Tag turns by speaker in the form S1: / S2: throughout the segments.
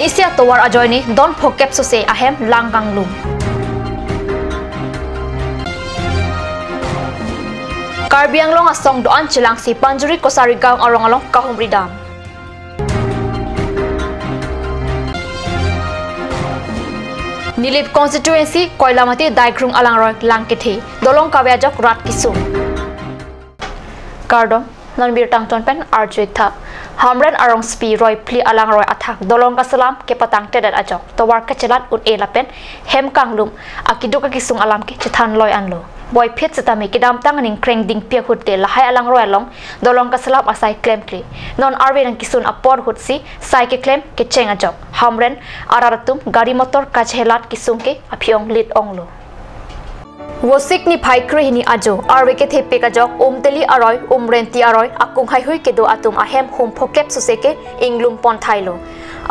S1: and isia towar ajoy ni don phokep so se ahem langgang lum. Karbi ang long asong doan chilang si Panjuri Kosarigaw arong along Kahumri Dam. Nilip constituency Koilamati Daigrung Alangroy Langkithi Dolong Kawyajok Rat Kisum. Kardom Nanbir Tangton Pen Arjuita Hamren Arong Spi Roy Pli Alangroy Athak Dolong Kasalam Kepatang Tedat Ajok Towar Kachelat Un Elapen Hem Kanglum Akiduka Kisung Alam Ki Chitan Loy Anlo. Boy pit setami kidam tanganing kreng ding pia hutte lahai alang royalong dolong kasalap asai claim kli non arwe nang kisun apor hutsi sai ke claim ke cheng ajok hamren araratum gari motor kachhelat kisung ke aphiong lit onglo wosik ni phai kre hini ajo arwe ke thepe kajok umteli aroy umrenti aroy akung hai hui ke do atum ahem hum phokep suseke inglum pon thailo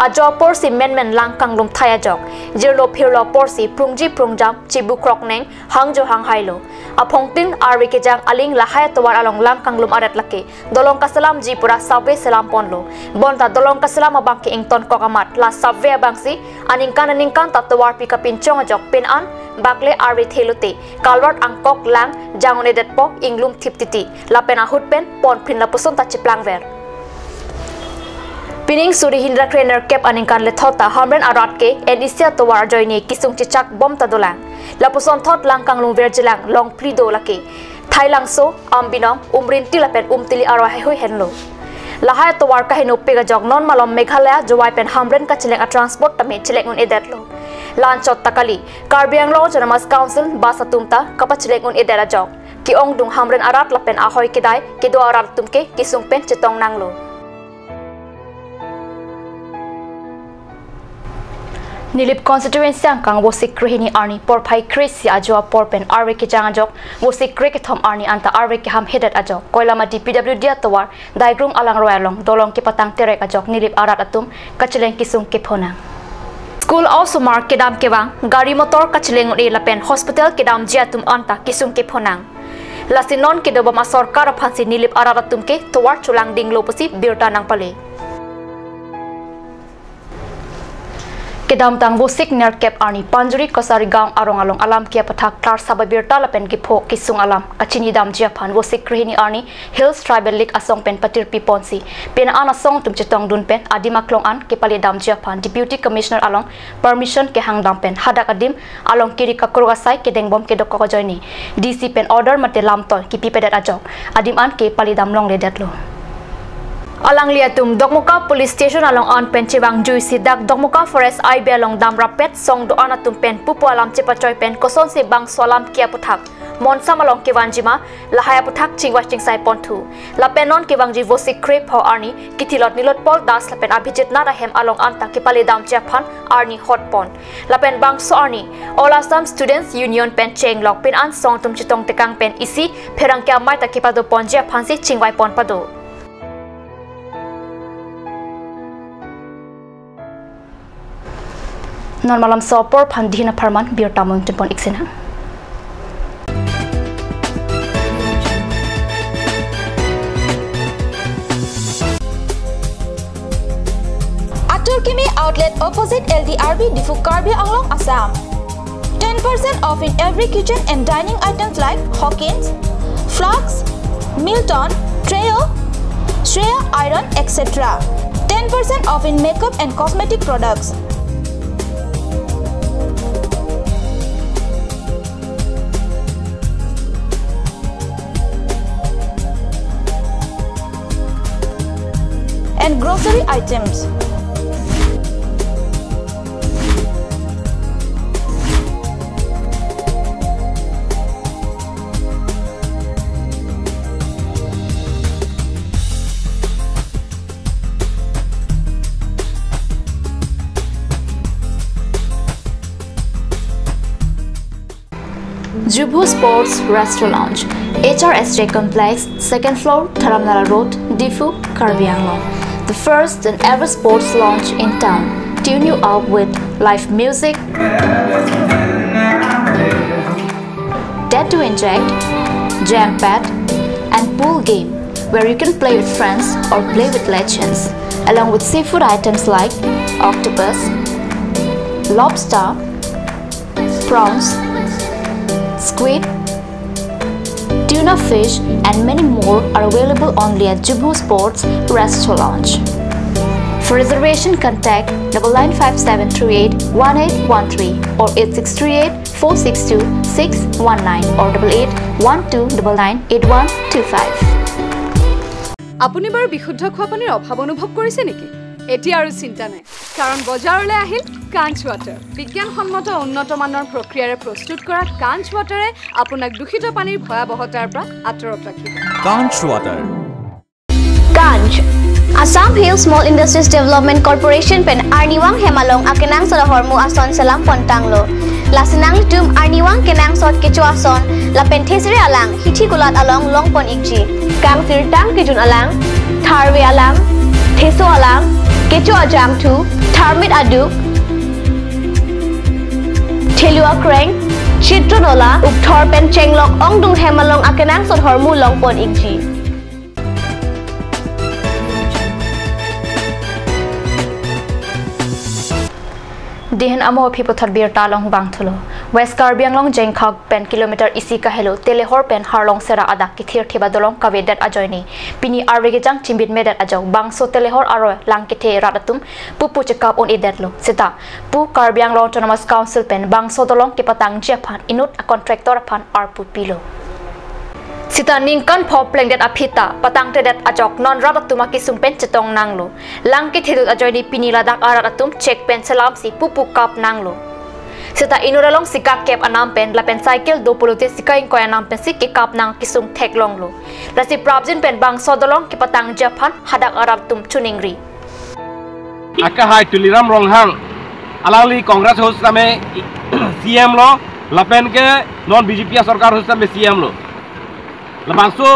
S1: ajo por si men langkang lum thaya jok jirlo phirlo por si prungji prungjam chibu krok neng hangjo hang hailo apong tin arwi ke jang aling lahaya towar along langkang lum arat lake dolong kasalam ji pura sabe selam ponlo bonta dolong kasalam abang ke ington kokamat la sabe abangsi aningkan tatawar pikapin chong jok pin an bakle arwi theluti kalwat angkok lang jangone detpo inglum thiptiti la pena hutpen pon phin la puson ta chiplang ver Pining suri hindra trainer cap aningkan le thota hamren arat ke en isia towar joini kisung chichak bom tadolang lapuson thot langkang lung verjilang long plido lake thailang so ambinong umrin tilapen umtili arwa hoi henlo lahai towar ka hinu pega jog non malom meghalaya jowai pen hamren ka chileng a transport tame chileng un edatlo lanchot takali karbiang lo janamas council basatumta kapachileng un edara jog ki ong dung hamren arat lapen ahoi kedai kedo arat tumke kisung pen chetong nanglo Nilip constituency ang kang wosik krehini arni por pai kresi ajo por pen arwe ke jang ajok wosik krek thom arni anta arwe ke ham hedat ajok koilama DPW dia tawar daigrung alang royalong dolong ke patang terek ajok nilip arat atum kacheleng kisung ke phona School also mark kedam kewang gari motor kacheleng uri lapen hospital kedam jiatum anta kisung ke phonang lasinon ke dobama sarkar phansi nilip arat atum ke tawar chulang ding loposi birta nang pale Kedam tang wosik nerkep arni Panjuri Kosarigaw arong along alam kia pathak klar sababir talapen kipo kisung alam kachini dam jiapan wosik krehini arni Hills Tribal League asong pen patir piponsi pen an asong tum chetong dun pen adimaklong an kepali dam jiapan Deputy Commissioner along permission ke hang dam pen hadak adim along kiri kakurgasai kedeng bom kedok ko joini DC pen order mate lamtol kipi pedat ajok adim an ke pali dam long ledatlo Alang liatum Dokmuka Police Station along on pen chibang jui sidak Dokmuka Forest IB along dam rapet song do anatum pen pupu alam chepachoy pen koson si bang solam kia puthak monsam along kiwanjima lahaya puthak chingwa chingsai pontu lapenon kiwangji vosik krep ho arni kitilot nilot pol das lapen abhijit nara hem along anta kipali dam chaphan arni hot pon lapen bang so arni all Assam Students Union pen cheng lok pen an song tum chitong tekang pen isi pherang kya mai ta kipado ponjia phansi chingwai pon pado Normalam sopor pandina parman biar tamong tempon iksena.
S2: Aturkimi outlet opposite LDRB Difu Karbi Anglong Assam. 10% off in every kitchen and dining items like Hawkins, Flax, Milton, Trail, Shreya Iron, etc. 10% off in makeup and cosmetic products. And grocery items.
S1: Jubu Sports Restaurant Lounge, HRSJ Complex, 2nd floor, Dharamnala Road, Difu, Karbi Anglong. The first and ever sports lounge in town. Tune you up with live music, dead to inject, jam pad, and pool game, where you can play with friends or play with legends, along with seafood items like octopus, lobster, prawns, squid, tuna fish, and many more are available only at Jubu Sports Restaurant. For reservation, contact 9957381813 or 8638462619 or 8812998125.
S3: আপুনি বাৰু বিশুদ্ধ খোৱা পানীৰ অভাৱ অনুভৱ কৰিছে নেকি? এতিয়া আৰু চিন্তা নাই, কাৰণ বজাৰলৈ আহিল কাঞ্চ ৱাটাৰ। বিজ্ঞানসন্মত উন্নত মানৰ প্ৰক্ৰিয়াৰে প্ৰস্তুত কৰা কাঞ্চ ৱাটাৰে আপোনাক দূষিত পানীৰ ভয়াৱহতাৰ পৰা আঁতৰত ৰাখিব।
S4: কাঞ্চ water.
S5: Kanj, Assam Hill Small Industries Development Corporation pen Arniwang Hemalong akenang salahormu ason salam pontanglo. Lasinang litum Arniwang kenang sot kecu ason la penthesire alang hithi gulat along longpon ikji. Kang sirtang kijun alang, tharwe alang, theso alang, kecu ajam tu, tharmit aduk, thelua kreng, chitronola, ukthor pen chenglok ongdung Hemalong akenang sot hormu longpon ikji.
S1: Dihen amo phipothar bir talong bang thulo West Karbi Anglong jengkhak pen kilometer isi ka helo telehor pen harlong sera adak ki thir thiba dolong kavedat ajoini pini arwege jang chimbit medat ajong bangso telehor aro langkithe radatum pupu chekap on idatlo sita pu Karbi Anglong Autonomous Council pen bangso dolong ki patang japhan inut a contractor phan arpu pilo Sita ningkan phop plengdet aphita patang tedet ajok non radatuma kisum pen chetong nanglo langki thidut ajoini pini ladak aratum check pen salam si pupu kap nanglo Sita inuralong sika kep anam pen la pen cycle do pulute sika in ko anam pen sik kap nang kisung thek longlo la si prabjin pen bang sodolong ki patang japhan hadak aratum chuningri
S6: Aka hai tuliram ronghang alali congress host name CM lo la pen ke non BJP sarkar host name CM lo Labangso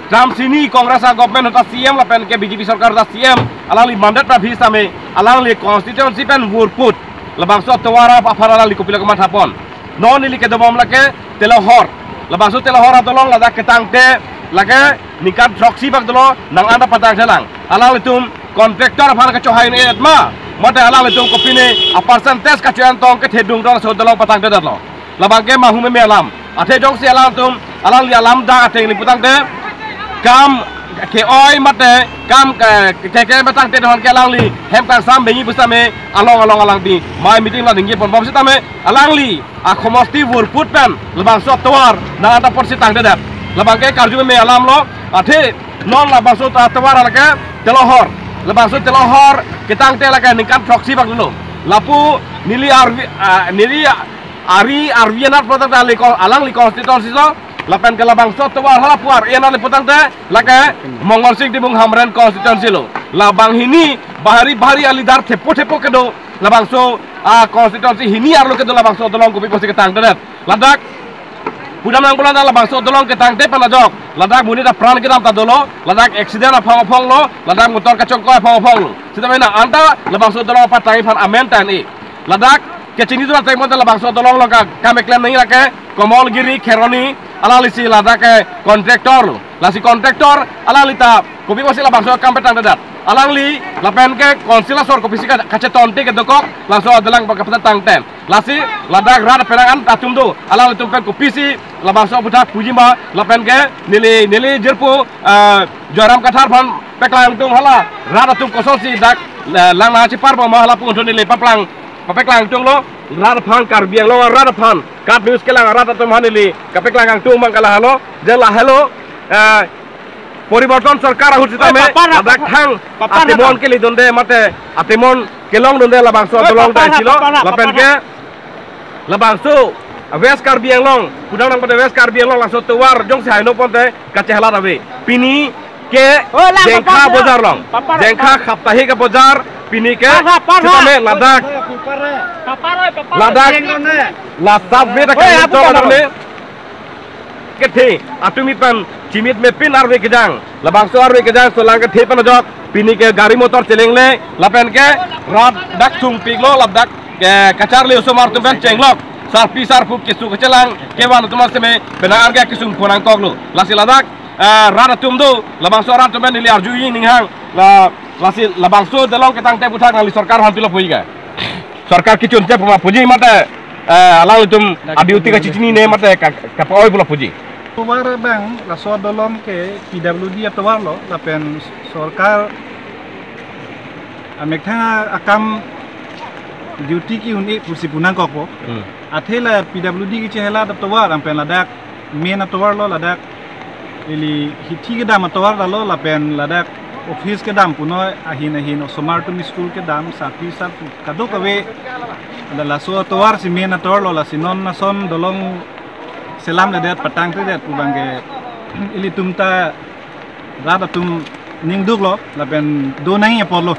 S6: Trump sini Congress government hota CM la pen ke BJP sarkar hota CM alangli mandat pra bhis ame alangli constituency pen wurput labangso tawara apharala li kopila kama thapon non li ke domam la ke telehor labangso telehor adolong la dak ketangte la ke nikat proxy bak dolo nang anda patang selang alangli tum contractor aphan ka chohain etma mate alangli tum kopine a percentage ka chuan tong ke thedung dol so dolo patang te dalo labang ke mahume me alam athe jong si alam tum alang li alam da ateng li putang te kam ke oi mate kam ke batang te don ke alang li hem kan sam bengi busame along di mai meeting la dingi pon bom sitame alang li a khomosti wur put pen lebang so tawar na ata por sitang dedat lebang ke karju me alam lo athe non la bang so tawar la ke telohor lebang so telohor kitang te la ke ningkan proxy bak dulu lapu nili arvianat produk ali alang li constituency lo lapan ke labang so tawar hala puar ena li putang te laka mongol sing dibung hamran constituency lo labang hini bahari alidar tepo kedo labang so constituency hini arlo kedo labang so dolong kopi posi ketang dedet ladak pudam nang bulan labang so dolong ketang te panajok ladak muni da pran kitam ta dolo ladak accident afang lo ladak motor kacong ko afang lo sitamena anta labang so dolong patai fan amen tan e ladak kecini tu atai monta labang so dolong lo ka kameklam nang rake komolgiri kheroni alali si lada ke kontraktor lo lasi kontraktor alali ta kopi posi labang so kampetang dedat alangli lapen ke konsilas or kopi sika kace tonte ke dokok laso adalang bakapata tangten lasi ladak rad pelangan tatum do alangli tumpen kopi si labang so buta pujima lapen ke nili jerpu joram kathar phan peklang tung hala rad tum kososi dak lang na cipar ba mahala pu untuk nili paplang papeklang tung lo rad phan karbiang lo rad phan kat news kelang rad tum hanili kapeklang tung mangkala halo jela hello পরিবর্তন সরকার হুসিতামে লাদাখ থাং আতিমন কে লিদন্দে মাতে আতিমন কেলং দন্দে লাবাংসো দলং দাইছিল লাপেনকে লাবাংসো ওয়েস্ট কার্বি আংলং কুদাং নং পতে ওয়েস্ট কার্বি আংলং লাংসো তোয়ার জং সাইনো পতে কাচে হালা দাবে পিনি ke jengkha bazar long jengkha khaptahi ke bazar pini ke sitame ladak lasab beda ke to adame ke the atumi pan Cimit me pin arwe kejang, labang so arwe kejang so lang ke thepan jok, pini ke gari motor celengle, lapen ke rad dak sung piglo, labdak ke kacar le usomar tumben cenglok, sarpi sarpu kisu kecelang, kewan tumar seme benar ke kisung ponang koglo, lasi ladak rad tumdo, labang so rad tumben nili arjui ninghang, la lasi labangso delong ketang te puthak ngali sarkar hantulo puiga sarkar kichun te puma puji mate alang itum abiuti ka cicini ne mate ka poi pula puji
S4: Tuwar bang laso dolong ke PWD atawar lo lapen sarkar amekthang akam duty ki uni pusi punang kokpo athela PWD ki chehla atawar ampen ladak main atawar lo ladak ili hithi ke dam atawar lo lapen ladak office ke dam puno ahin somar to school ke dam sati sat kado kawe ada laso atawar si main atawar lo la sinon nason dolong selam ladat patang te dat pubangge ili tumta rada tum ningduk lo lapen do nang ya porlo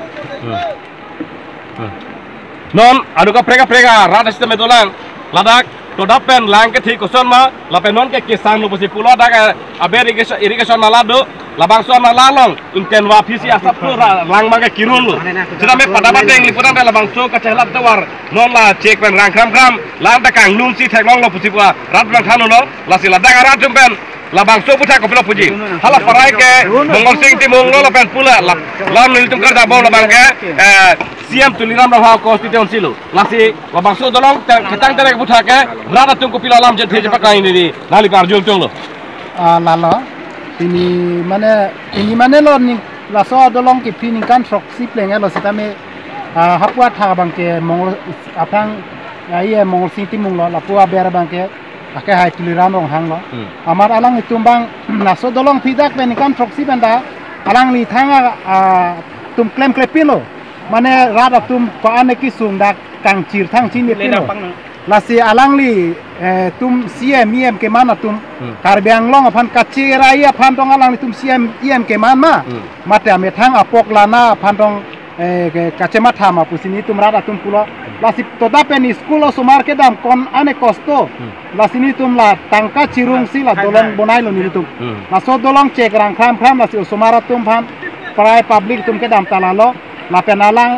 S6: non aduka prega rada sistem dolang ladak to dapen lang ke thi koson ma lapen non ke kisan lu pusi pulo dak abe irrigation nalado labang so nalalong inten wa phisi asap tu lang ma ke kirun lu sida me pada pada ing liputan labang so ka chehlat tawar non la cek pen rang kram la da kang lum si thek long lo pusi pua rat bang thanu no la si ladak ara tumpen labang so puthak ko puji hala parai ke mongol sing timung lo lapen pula lam nil tum karda baw labang ke siam tuliram raha konstitusi lu lasi labang so dolong ketang tere puthak ke rada tum ko pila lam je theje pakai ni nali par jul tong lo
S4: lalo ini mana lo ni laso dolong ki pini kan proxy plenge lo sitame hapua tha bangke mongol apang ye mongol sing timung lo lapua ber bangke ake hai tuliram rong hang lo amar alang itumbang laso dolong pidak peni kan proxy benda alang li thanga tum claim klepino mane rada tum ko ane ki sung dak kang chir thang chin ni pino lasi alang li tum CM ke mana tum Karbi Anglong aphan kachira ia phan tong alang li tum CM ke mana mate ame thang apok lana phan tong kachema thama pusini tum rada tum pulo lasi toda pen school somar ke dam kon ane kosto lasi ni tum la tangka chirung si la dolong bonai lo ni tum laso dolong cek rang kham lasi somara tum phan prai public tum ke dam talalo la penalang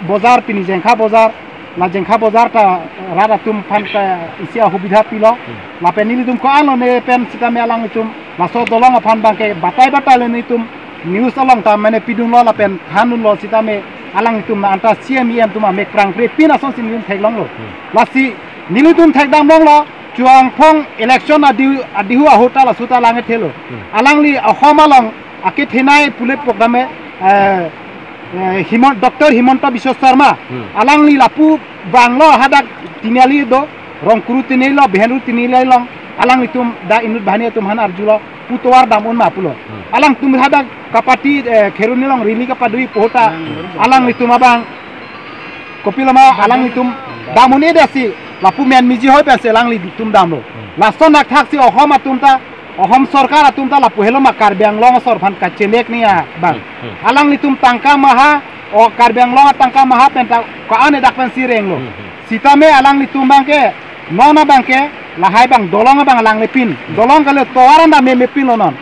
S4: bozar pini jengkha bozar la jengkha bozar ta rada tum phan ka isia hubidha pilo la penili tum ko alo ne pen sita me alang tum laso dolong phan bangke batai le ni tum news along ta mane pidung lo la pen hanun lo sita me alang tum anta CM tum me krang pre pina son sin theklong lo lasi nilu tum thekdang long lo chuang phong election adihu ahota la suta lange thelo alang li ahomalong ake thenai pule programe Dr. Himanta Biswa Sharma alang li lapu banglo hadak tiniali do rong kuru tinilo behenru tinilai long alang itum da inut bahani tum han arjulo putuar damun ma pulo alang tum hadak kapati kheruni long rili kapadui pohota alang itum abang kopilama alang itum damune dasi lapu men miji hoy pese alang li tum damlo lason nak thaksi ohoma tumta ohom sarkar atumta lapu helo ma Karbi Anglong sorphan kachenek niya bang alang litum tangka maha o Karbi Anglong tangka maha penta ko ane dakpan sireng lo sitame alang litum bangke nona bangke lahai bang dolong bang alang lepin dolong kale toaran da me pin lo non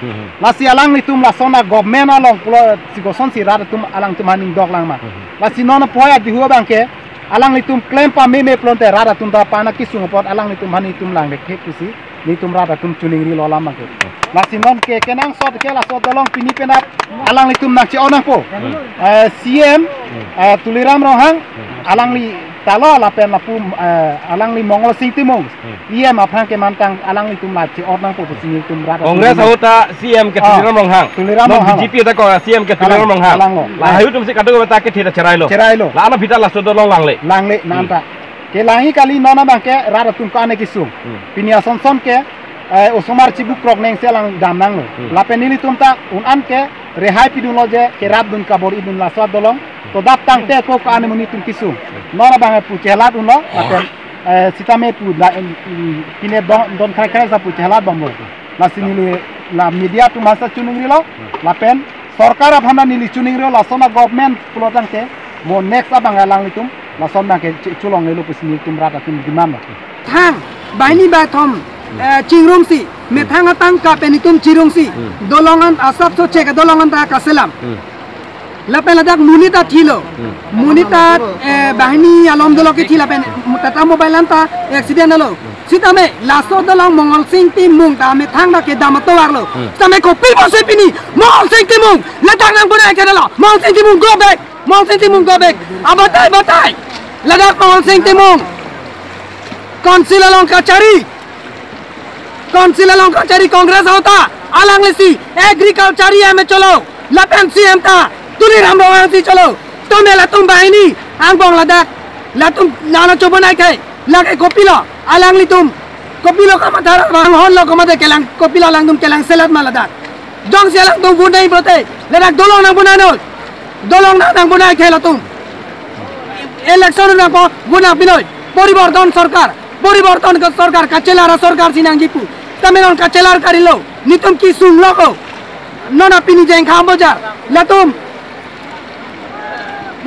S4: lasi alang litum la sona government along pulo sikoson sirada tum alang tumaning dog lang ma lasi nona poya dihu bangke alang litum claim pa me plonte rada tum ta pana kisung pot alang litum hani tum lang de kekusi ni tum rada tum chuling ri lolam ma ke lasi non ke kenang sot ke la sot dolong pini penap alang litum nak ci onang po CM tuliram rohang alang li talo la pen lapu alang li mongol sing timong iya ma phang ke mantang alang litum la ci onang po sing tum rada
S6: kongres hauta CM ke tuliram rohang BJP ta ko CM ke tuliram rohang la hayu tum se kadu bata ke thira cherai lo la ana bita la sot dolong langle
S4: nanta ke langi kali nona bangke rada tum ka ane kisung pinia son ke osomar cibuk krok neng selang damnang lo lapen ini tum ta un an ke rehai pidun loje ke rad dun kabor idun la swat dolong to dap tang te ko ka ane muni tum kisung nona bange pu chelat un lo lapen sitame pu da pine don kare sa pu chelat bang lo la sinili la media tu masa chuning ri lo lapen sarkar aphana nili chuning ri lo sona government pulotang ke mo next abang alang litum la son bang ke chulong lelo pusini tum rata tum dimam
S7: thang baini ba thom chingrom si me thang atang ka penitum chirong si dolongan asap so cheka dolongan ta kaselam la pela dak munita thilo munita bahini alom dolo ke thila pen tata mobile anta accident alo Sitame laso dalang Mongol Singh timung dame thang da ke damato warlo. Sitame kopi bose pini Mongol Singh timung ladak nang bunai kedala. Mongol Singh timung go back. Mongol Singh timung go back. Abatai batai. Ladak Mongol Singh timung. Council along kachari. Council along kachari Congress hota. Alang lisi agriculture में चलो लपेन सीएम था तुली राम रोहन सी चलो तुम्हें लतुम बाहिनी आंग बोंग लदाक लतुम लाना चोबन आई थे लगे Coppola alang litum kopilo ka madara bang hon lo komade kelang kopilo lang dum kelang selat maladak dong selang tum bunai prote ledak dolong nang bunai nol dolong nang bunai khela tum election na ko guna binoi poriborton ka sarkar kachelara sarkar sinang jipu tamelon kachelar karilo nitum ki sung logo nona pini jeng kham bajar latum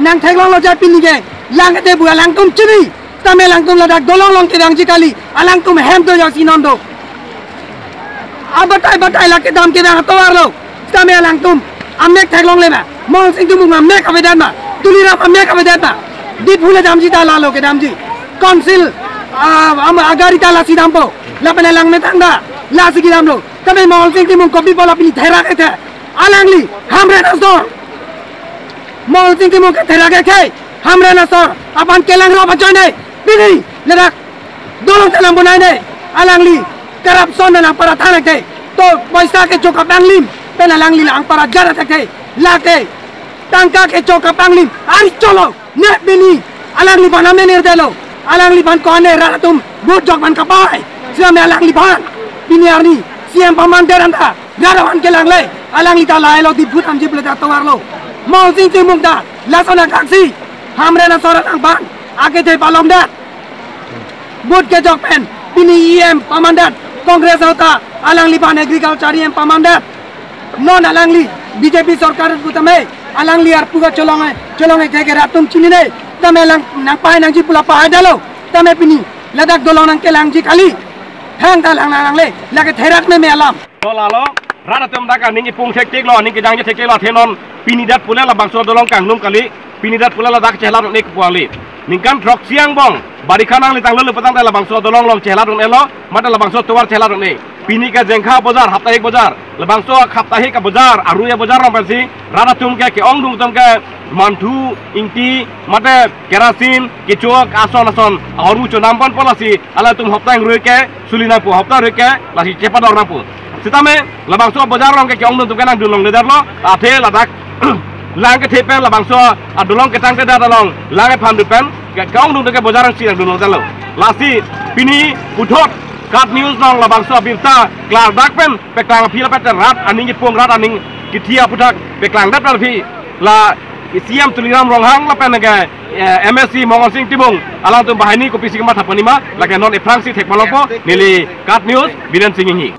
S7: nang theglong lo ja pini ge lang te bu lang tum chini tame lang tum ladak dolong long kedang jikali alang tum hem to jak sinondo abatai la ke dam kedang to warlo tame lang tum amek theglong leba mol sing tum amek abedan ma tulira amek abedan ma dit phule dam ji ta la lo ke dam ji council am agari ta la sidam po la pene lang me tanda la sigi dam lo tame mol sing tum kopi bola pini thera ke the alangli hamre na so mol sing tum ke thera ke khai hamre na so apan kelang ro bachoi nei bini ledak dolong telang bunai nei alangli corruption na para thana ke to paisa ke choka banglim pena langli lang para jara ke la ke tangka ke choka banglim ari cholo ne bini alangli baname ner delo alangli ban kone ra tum good jok ban kapai sia me alangli ban bini arni siam paman deranda garawan kelang le alangli ta lai lo di butam jible ta towarlo mau sing sing mukda lasona kaksi hamre na sorat ang ban ake te palom dat bud ke jok pen bini em pamandat kongres hota alangli ban agriculture em pamandat non alangli BJP sarkar putame alangli ar puga cholonge ke ratum chini ne tame lang nang pai nang ji pula pai dalo tame pini ladak dolong nang kelang ji kali hang ta lang le lake therak me alam
S6: to lalo rana tum daka ningi pung thek tek lo ningi jang thek tek lo thenon pinidat pula la bangso dolong kangnum kali pinidat pula la dak chehla nek puali ningkan trok siang bong bari khanang li tanglo patang la bangso dolong long chehla ron elo mata la bangso tuwar chehla ron ne pini ka jengkha bazar haptahik bazar la bangso haptahik ka bazar aruya bazar ron persi rana tum ke ong dung tum ke mantu ingti mate kerasin kecuak ason auru chonampan polasi ala tum haptang ruy ke sulina pu hapta ruy ke lasi cepat orang pu sitame la bangso bazar ron ke ong dung tum ke nang dulong le darlo athe la dak lang ke tepen la bangso adolong ke tangte dadalong lang ke phandu pen ke kaung dung ke bazar si dulong dalo lasi pini uthot kat news nong la bangso birta klar dak pen peklang phila pet rat aning pung rat aning kithia putak peklang dat phi la siam tuliram ronghang la pen ke MSC Mongol Singh Tibung alang tum bahani ko pisik ma thapanima la ke non e fransi thekmalopo nili kat news biren singhi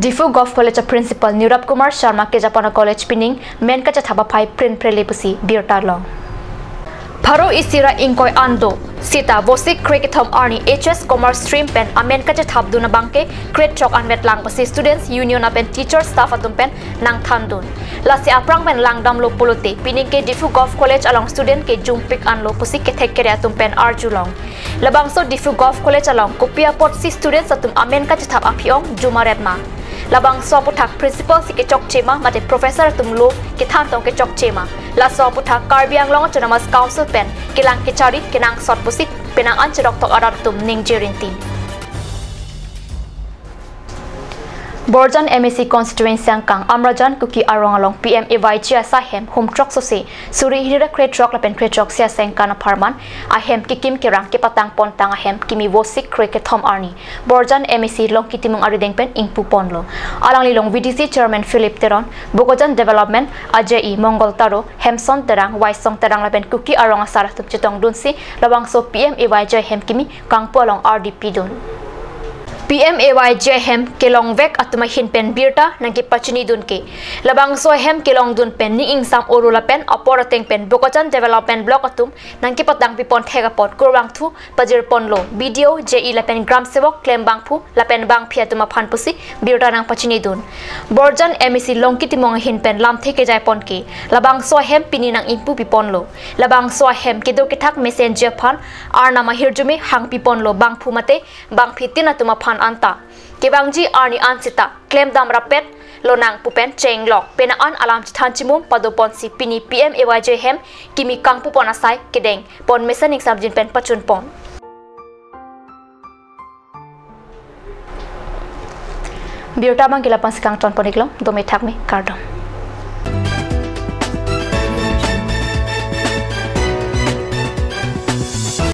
S1: Difu Golf College Principal Nirab Kumar Sharma ke Japana College Pining men ka chathaba phai print prelepusi birta long Pharo isira ingkoi ando sita bosik cricketom arni HS Commerce Stream pen amen ka chathab duna bangke grade chok anvet lang pasi students union apen teacher staff atum pen nang thandun lasi aprang pen lang dam lo polote pining ke Difu Golf College along student ke jumpik anlo pusi ke thek kere atum pen arjulong labang so Difu Golf College along kopia pot si students atum amen ka chathab aphiong jumaretma labang so puthak principal si ke chok chema mate professor tumlo ke than tong ke chok chema la so puthak Karbi anglong autonomous council pen kilang ke chari kinang sot pusik penang anchirok tok arar tum ning jirintin Borjan MSC constituency angkang Amrajan kuki arong along PM Evai Sahem home truck sose suri hira crate truck lapen crate truck sia sengkana parman ahem kikim kirang ke patang pontang ahem kimi wosik cricket thom arni Borjan MSC long kitimung arideng pen ingpu ponlo alang lilong VDC chairman Philip Teron Bogojan development Ajai Mongol Taro Hemson terang Waisong terang lapen kuki arong asara tup chitong dunsi labang so PM Evai hem kimi kangpo along RDP dun PMAY hem kelong vek atuma hin pen birta nangki pachini dun ke labang so hem kelong dun pen ni ingsam orula pen aporateng pen bokochan development block atum nangki patang pipon thega pot kurwang thu pajir ponlo video je la pen gram sevok klem bang phu la pen bang phia tuma phan pusi birta nang pachini dun borjan MEC longki timong hin pen lam theke jai pon ke labang so hem pini nang impu pipon lo labang so hem kido ke thak messenger phan arna ma hirjume hang pipon lo bang phu mate bang phitina tuma phan anta kebangji arni ansita claim dam rapet lonang pupen cheng lok pena an alam chan chimum padopon si pini PMAY hem kimi kang pupon asai kedeng pon mesaning samjin pen pachun pon biota bang gila pas kang ton poniklom domi thakmi kardom